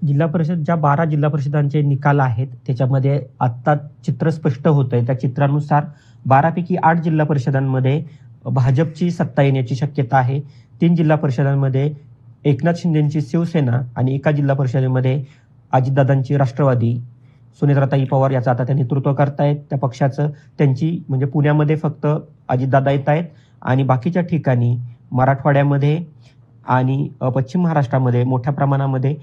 जिल्हा परिषद ज्या 12 जिल्हा परिषदांचे निकाल आहेत, त्याच्यामध्ये आत्ता चित्र स्पष्ट होतंय. त्या चित्रानुसार 12 पैकी 8 जिल्हा परिषदांमध्ये भाजपची सत्ता येण्याची शक्यता आहे. 3 जिल्हा परिषदांमध्ये एकनाथ शिंदेची शिवसेना आणि एका जिल्हा परिषदेमध्ये अजितदादांची राष्ट्रवादी, सुनेत्राताई पवार याचं आता ते नेतृत्व करतायत त्या पक्षाचं. त्यांची म्हणजे पुण्यामध्ये फक्त अजितदादा येत आहेत आणि बाकीच्या ठिकाणी मराठवाड्यामध्ये आणि पश्चिम महाराष्ट्रामध्ये मोठ्या प्रमाणामध्ये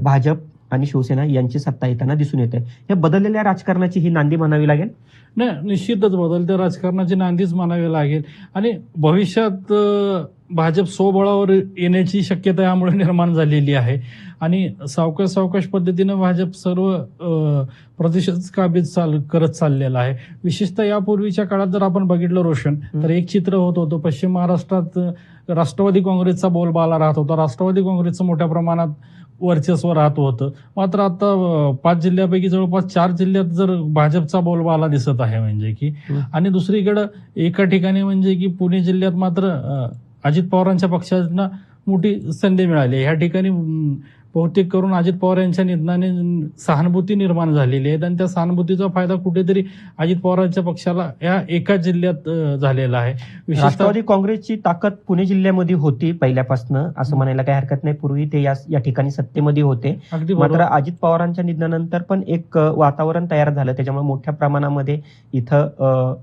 भाजप आणि शिवसेना यांची सत्ता येताना दिसून येते. हे बदललेल्या राजकारणाची ही नांदी म्हणावी लागेल. नाही, निश्चितच बदलत्या राजकारणाची नांदीच म्हणावी लागेल आणि भविष्यात भाजप स्वबळावर येण्याची शक्यता यामुळे निर्माण झालेली आहे आणि सावकाश सावकाश पद्धतीनं भाजप सर्व प्रदेशात काबीज करत चाललेला आहे. विशेषतः यापूर्वीच्या काळात जर आपण बघितलं रोशन, तर एक चित्र होत होतं. पश्चिम महाराष्ट्रात राष्ट्रवादी काँग्रेसचा बोलबाला राहत होता, राष्ट्रवादी काँग्रेसचं मोठ्या प्रमाणात वर्चस्व राहत होतं. मात्र आता 5 जिल्ह्यापैकी जवळपास 4 जिल्ह्यात जर भाजपचा बोलबाला दिसत आहे म्हणजे की, आणि दुसरीकडे एका ठिकाणी म्हणजे की पुणे जिल्ह्यात मात्र अजित पवारांच्या पक्षांना मोठी संधी मिळाली. ह्या ठिकाणी बहुतेक करून अजित पवार यांच्या निधनाने सहानुभूती निर्माण झालेली आहे आणि त्या सहानुभूतीचा फायदा कुठेतरी अजित पवारांच्या पक्षाला या एका जिल्ह्यात झालेला आहे. राष्ट्रवादी काँग्रेसची ताकद पुणे जिल्ह्यामध्ये होती पहिल्यापासून, असं म्हणायला काही हरकत नाही. पूर्वी ते या ठिकाणी सत्तेमध्ये होते. मात्र अजित पवारांच्या निधनानंतर पण एक वातावरण तयार झालं, त्याच्यामुळे मोठ्या प्रमाणामध्ये इथं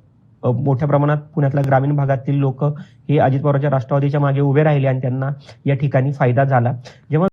मोठ्या प्रमाणात पुण्यातल्या ग्रामीण भागातील लोक हे अजित पवारांच्या राष्ट्रवादीच्या मागे उभे राहिले आणि त्यांना या ठिकाणी फायदा झाला. जेव्हा